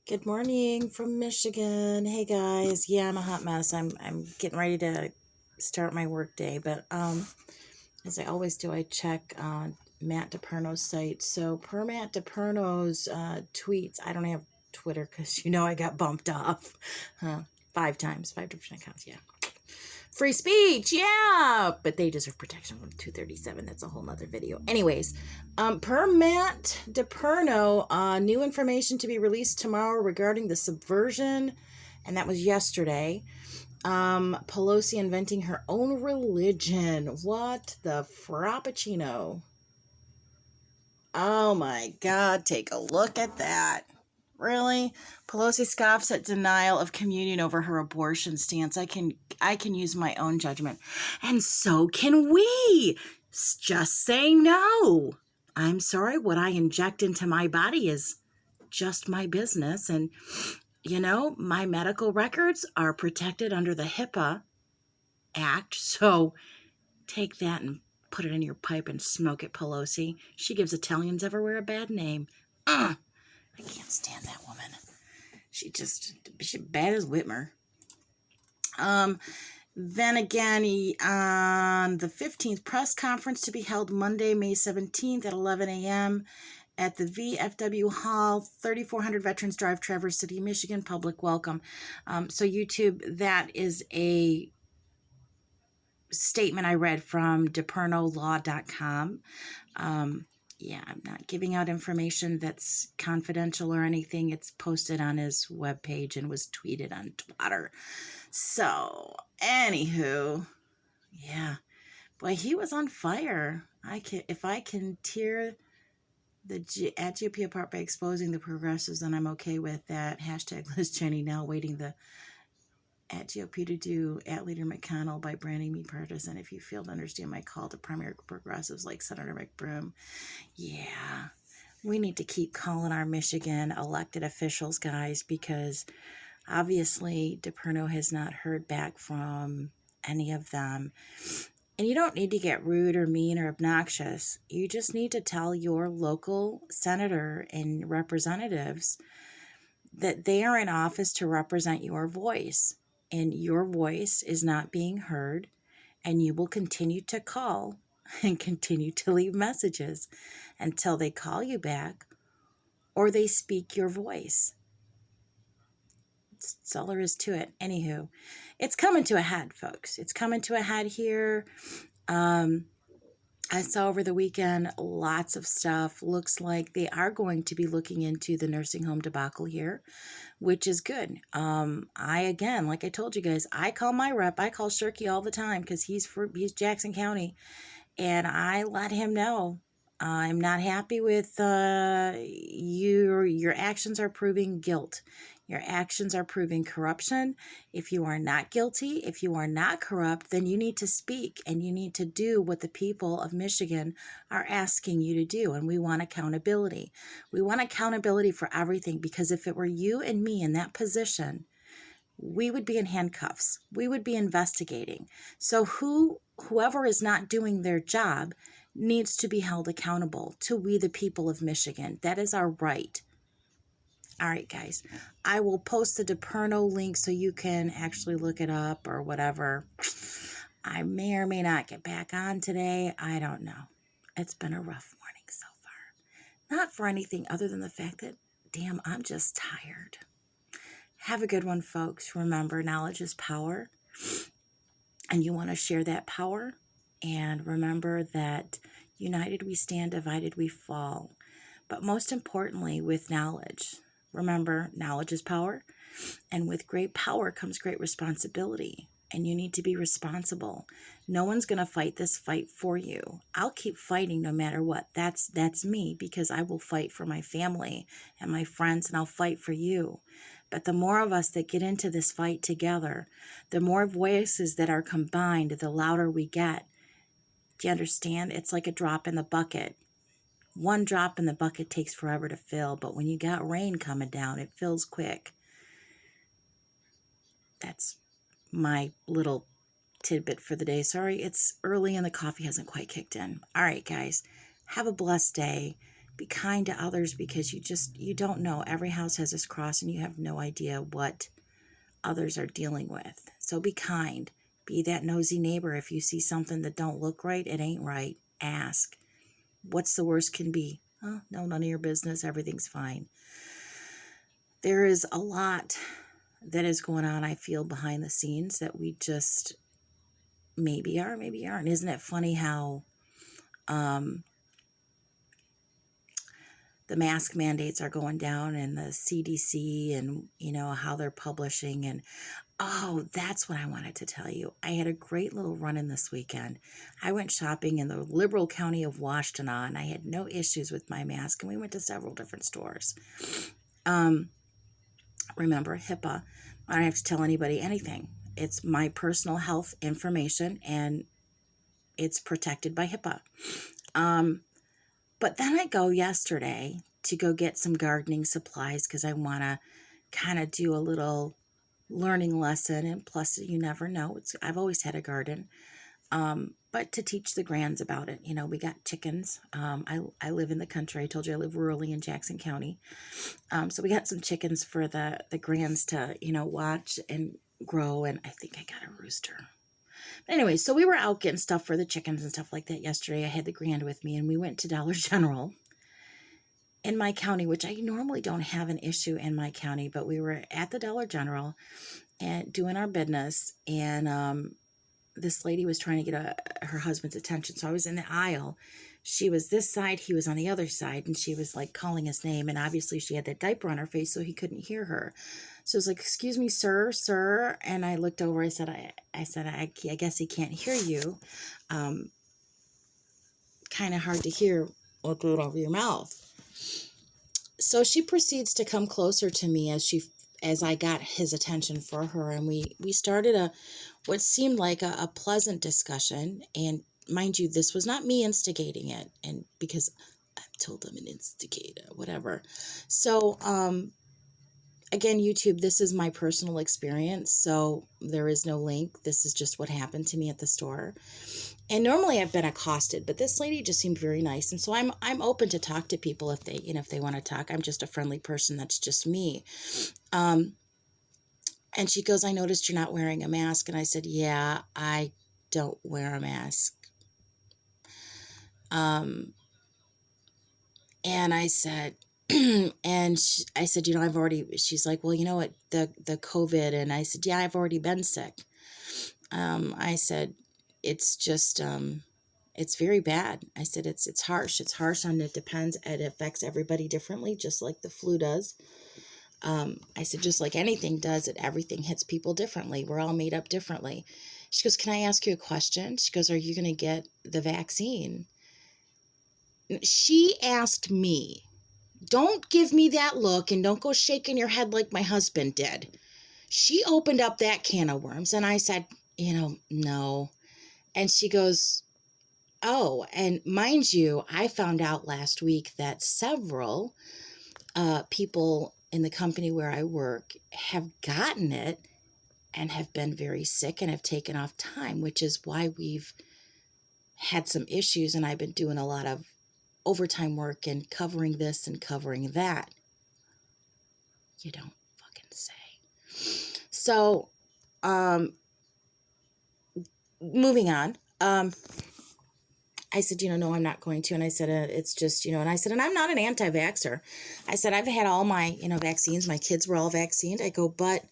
Good morning from Michigan. Hey guys. Yeah, I'm a hot mess. I'm getting ready to start my work day, but as I always do, I check Matt DePerno's site. So per Matt DePerno's tweets, I don't have Twitter because I got bumped off 5 times, 5 different accounts. Yeah. Free speech, yeah, but they deserve protection from 237. That's a whole nother video. Anyways, per Matt DePerno, new information to be released tomorrow regarding the subversion, and that was yesterday. Pelosi inventing her own religion. What the frappuccino? Oh my God, take a look at that. Really? Pelosi scoffs at denial of communion over her abortion stance. I can use my own judgment. And so can we. Just say no. I'm sorry, what I inject into my body is just my business. And, my medical records are protected under the HIPAA Act. So take that and put it in your pipe and smoke it, Pelosi. She gives Italians everywhere a bad name. I can't stand that woman. She's bad as Whitmer. Then again, on the 15th, press conference to be held Monday, May 17th at 11 a.m. at the VFW Hall, 3400 Veterans Drive, Traverse City, Michigan. Public welcome. So YouTube, that is a statement I read from DePernoLaw.com. Yeah, I'm not giving out information that's confidential or anything. It's posted on his webpage and was tweeted on Twitter. So, anywho, yeah. Boy, he was on fire. If I can tear the at GOP apart by exposing the progressives, then I'm okay with that. Hashtag Liz Cheney now waiting the at GOP to do at Leader McConnell by branding me partisan. If you fail to understand my call to primary progressives like Senator McBroom, yeah, we need to keep calling our Michigan elected officials, guys, because obviously DePerno has not heard back from any of them. And you don't need to get rude or mean or obnoxious. You just need to tell your local senator and representatives that they are in office to represent your voice. And your voice is not being heard, and you will continue to call and continue to leave messages until they call you back or they speak your voice. That's all there is to it. Anywho, it's coming to a head, folks. It's coming to a head here. I saw over the weekend lots of stuff. Looks like they are going to be looking into the nursing home debacle here, which is good. Again, like I told you guys, I call my rep. I call Shirky all the time because he's Jackson County, and I let him know I'm not happy with your actions are proving guilt. Your actions are proving corruption. If you are not guilty, if you are not corrupt, then you need to speak and you need to do what the people of Michigan are asking you to do. And we want accountability. We want accountability for everything, because if it were you and me in that position, we would be in handcuffs. We would be investigating. So whoever is not doing their job needs to be held accountable to we the people of Michigan. That is our right. All right, guys, I will post the DePerno link so you can actually look it up or whatever. I may or may not get back on today. I don't know. It's been a rough morning so far. Not for anything other than the fact that, damn, I'm just tired. Have a good one, folks. Remember, knowledge is power, and you want to share that power. And remember that united we stand, divided we fall. But most importantly, with knowledge. Remember, knowledge is power, and with great power comes great responsibility, and you need to be responsible. No one's going to fight this fight for you. I'll keep fighting no matter what. That's me, because I will fight for my family and my friends, and I'll fight for you. But the more of us that get into this fight together, the more voices that are combined, the louder we get. Do you understand? It's like a drop in the bucket. One drop in the bucket takes forever to fill, but when you got rain coming down, it fills quick. That's my little tidbit for the day. Sorry, it's early and the coffee hasn't quite kicked in. All right, guys, have a blessed day. Be kind to others, because you don't know. Every house has its cross, and you have no idea what others are dealing with. So be kind. Be that nosy neighbor. If you see something that don't look right, it ain't right. Ask. What's the worst can be? Oh, no, none of your business. Everything's fine. There is a lot that is going on, I feel, behind the scenes that we just maybe are, maybe aren't. Isn't it funny how the mask mandates are going down, and the CDC, and, how they're publishing. And, oh, that's what I wanted to tell you. I had a great little run-in this weekend. I went shopping in the liberal county of Washtenaw, and I had no issues with my mask, and we went to several different stores. Remember, HIPAA. I don't have to tell anybody anything. It's my personal health information, and it's protected by HIPAA. But then I go yesterday to go get some gardening supplies, because I want to kind of do a little learning lesson. And plus, you never know. I've always had a garden. But to teach the grands about it. We got chickens. I live in the country. I told you I live rurally in Jackson County. So we got some chickens for the grands to, watch and grow. And I think I got a rooster. Anyway, so we were out getting stuff for the chickens and stuff like that yesterday. I had the grand with me, and we went to Dollar General in my county, which I normally don't have an issue in my county, but we were at the Dollar General and doing our business, and this lady was trying to get her husband's attention. So I was in the aisle. She was this side, he was on the other side, and she was like calling his name, and obviously she had that diaper on her face, so he couldn't hear her. So I was like, "Excuse me, sir," and I looked over. I said, I guess he can't hear you. Kind of hard to hear or do it over your mouth. So she proceeds to come closer to me as I got his attention for her, and we started what seemed like a pleasant discussion. And mind you, this was not me instigating it, and because I'm told I'm an instigator, whatever. So again, YouTube, this is my personal experience, so there is no link. This is just what happened to me at the store. And normally I've been accosted, but this lady just seemed very nice. And so I'm open to talk to people if they want to talk. I'm just a friendly person. That's just me. And she goes, "I noticed you're not wearing a mask." And I said, "Yeah, I don't wear a mask." And I said, I said, she's like, "Well, you know what, the COVID." And I said, "Yeah, I've already been sick." I said, "It's just, it's very bad." I said, it's harsh. It's harsh, and it depends. It affects everybody differently, just like the flu does. I said, just like anything does, everything hits people differently. We're all made up differently. She goes, "Can I ask you a question?" She goes, "Are you going to get the vaccine?" She asked me. Don't give me that look, and don't go shaking your head like my husband did. She opened up that can of worms, and I said, "No." And she goes, "Oh," and mind you, I found out last week that several people in the company where I work have gotten it and have been very sick and have taken off time, which is why we've had some issues, and I've been doing a lot of overtime work and covering this and covering that. You don't fucking say. So, moving on. I said, "No, I'm not going to." And I said, "It's just, and I said, and I'm not an anti-vaxxer." I said, "I've had all my, vaccines. My kids were all vaccinated." I go, "But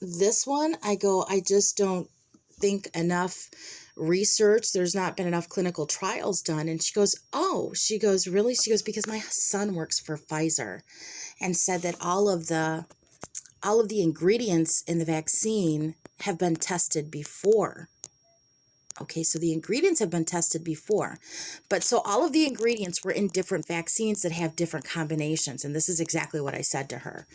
this one," I just don't think enough research. There's not been enough clinical trials done." And she goes, "Oh," she goes, "Really?" She goes, "Because my son works for Pfizer and said that all of the ingredients in the vaccine have been tested before." Okay, so the ingredients have been tested before. But so all of the ingredients were in different vaccines that have different combinations. And this is exactly what I said to her.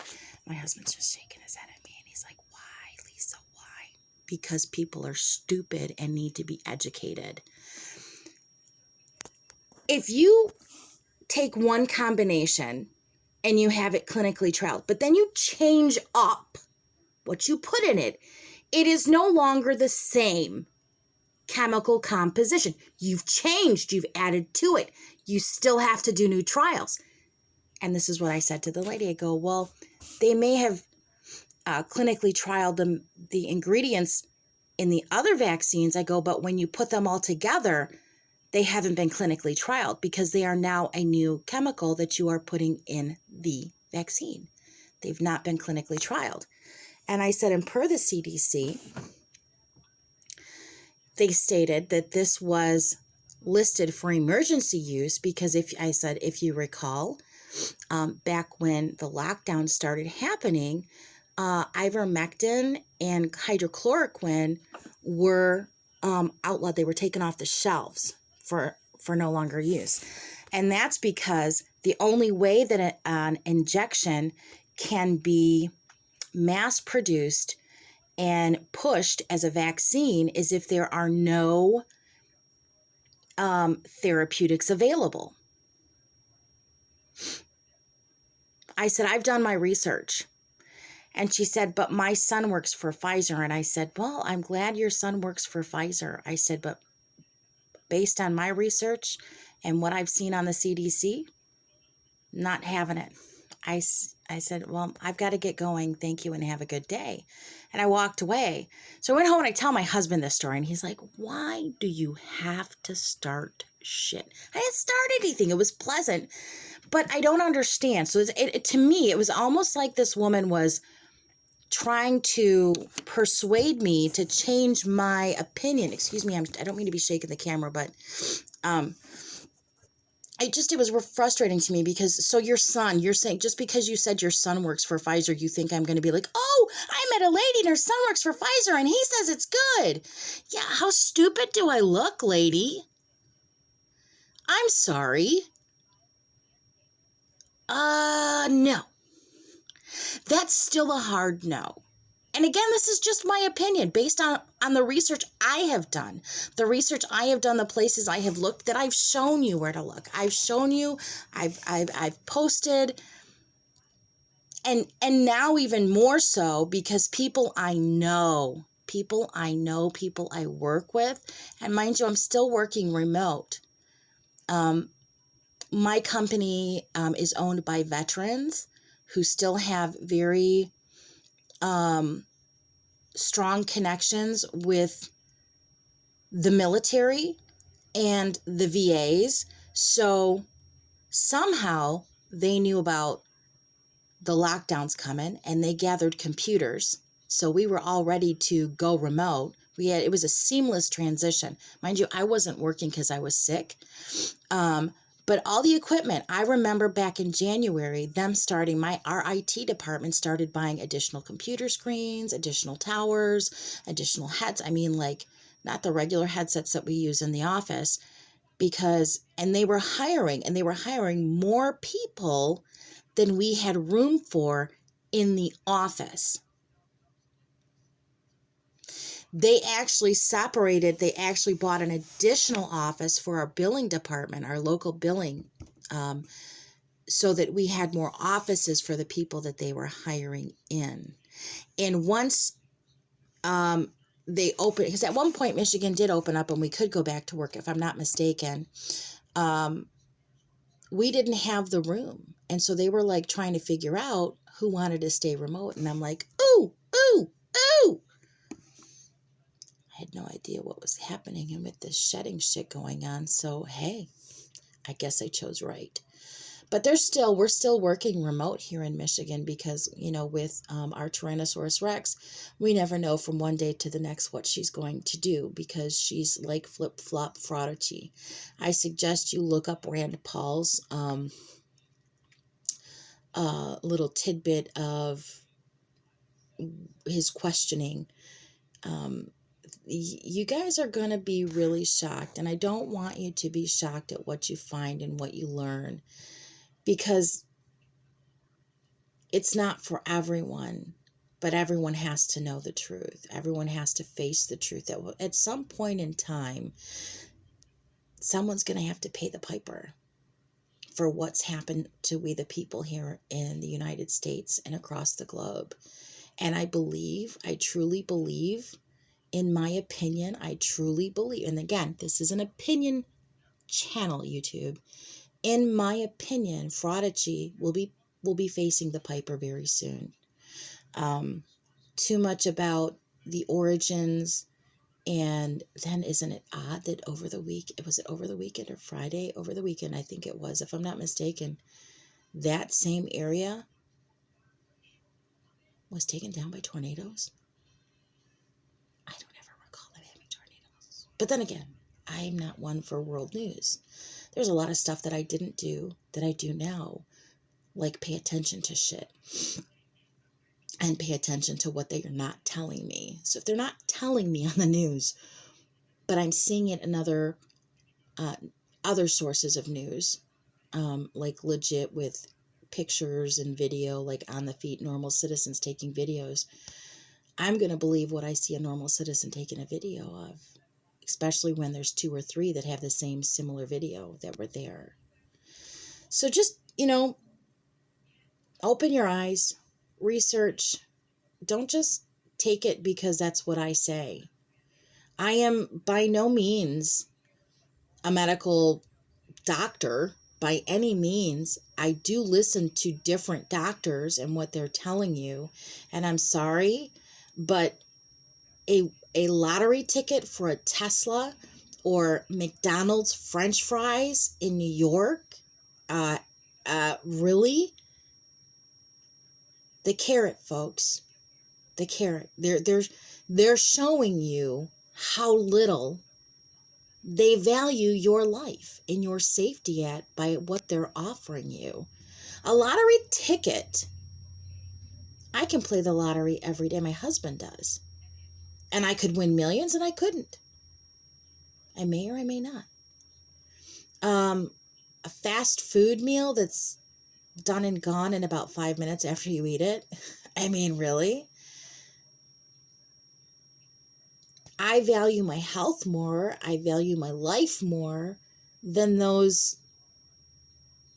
My husband's just shaking his head at me, and he's like, "Why, Lisa, why?" Because people are stupid and need to be educated. If you take one combination and you have it clinically trialed, but then you change up what you put in it, it is no longer the same chemical composition. You've changed, you've added to it. you still have to do new trials. And this is what I said to the lady. I go, well, they may have clinically trialed the ingredients in the other vaccines. I go, but when you put them all together, they haven't been clinically trialed because they are now a new chemical that you are putting in the vaccine. They've not been clinically trialed. And I said, and per the CDC, they stated that this was listed for emergency use because if you recall, back when the lockdown started happening, ivermectin and hydrochloroquine were outlawed. They were taken off the shelves for no longer use. And that's because the only way that an injection can be mass produced and pushed as a vaccine is if there are no therapeutics available. I said, I've done my research. And she said, but my son works for Pfizer. And I said, well, I'm glad your son works for Pfizer. I said, but based on my research and what I've seen on the CDC, not having it. I said, well, I've got to get going. Thank you and have a good day. And I walked away. So I went home and I tell my husband this story. And he's like, why do you have to start shit? I didn't start anything. It was pleasant. But I don't understand. So to me, it was almost like this woman was trying to persuade me to change my opinion. Excuse me, I don't mean to be shaking the camera, but it was frustrating to me because, so your son, you're saying just because you said your son works for Pfizer, you think I'm going to be like, oh, I met a lady and her son works for Pfizer and he says it's good. Yeah, how stupid do I look, lady? I'm sorry. No. That's still a hard no. And again, this is just my opinion based on the research I have done. The research I have done, the places I have looked, that I've shown you where to look. I've shown you, I've posted, and now even more so because people I work with, and mind you, I'm still working remote. My company is owned by veterans who still have very strong connections with the military and the VAs. So somehow they knew about the lockdowns coming and they gathered computers. So we were all ready to go remote. It was a seamless transition. Mind you, I wasn't working because I was sick. But all the equipment, I remember back in January, our IT department started buying additional computer screens, additional towers, additional heads. I mean, like, not the regular headsets that we use in the office, and they were hiring more people than we had room for in the office. They actually bought an additional office for our billing department, our local billing, so that we had more offices for the people that they were hiring in. And once they opened, because at one point Michigan did open up and we could go back to work, if I'm not mistaken, we didn't have the room. And so they were like trying to figure out who wanted to stay remote. And I'm like, ooh, ooh, ooh. I had no idea what was happening and with this shedding shit going on. So, hey, I guess I chose right. But we're still working remote here in Michigan because, with our Tyrannosaurus Rex, we never know from one day to the next what she's going to do because she's like flip-flop fraudigy. I suggest you look up Rand Paul's little tidbit of his questioning. You guys are going to be really shocked, and I don't want you to be shocked at what you find and what you learn, because it's not for everyone, but everyone has to know the truth. Everyone has to face the truth that at some point in time, someone's going to have to pay the piper for what's happened to we the people here in the United States and across the globe. And I truly believe, in my opinion, I truly believe, and again, this is an opinion channel, YouTube, in my opinion, Fraudigy will be facing the Piper very soon. Too much about the origins, and then isn't it odd that over the weekend or Friday? Over the weekend, I think it was, if I'm not mistaken, that same area was taken down by tornadoes. I don't ever recall them having tornadoes. But then again, I'm not one for world news. There's a lot of stuff that I didn't do that I do now, like pay attention to shit and pay attention to what they are not telling me. So if they're not telling me on the news, but I'm seeing it in other sources of news, like legit with pictures and video, like on the feet, normal citizens taking videos, I'm going to believe what I see a normal citizen taking a video of, especially when there's 2 or 3 that have the same similar video that were there. So just, open your eyes, research. Don't just take it because that's what I say. I am by no means a medical doctor by any means. I do listen to different doctors and what they're telling you. And I'm sorry, but a lottery ticket for a Tesla or McDonald's French fries in New York, really? The carrot, folks. The carrot. They're showing you how little they value your life and your safety by what they're offering you. A lottery ticket. I can play the lottery every day. My husband does. And I could win millions and I couldn't. I may or I may not. A fast food meal that's done and gone in about 5 minutes after you eat it. I mean, really? I value my health more. I value my life more than those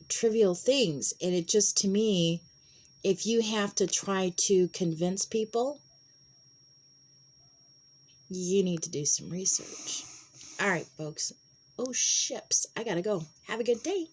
trivial things. And it just, to me, if you have to try to convince people, you need to do some research. All right, folks. Oh, ships. I gotta go. Have a good day.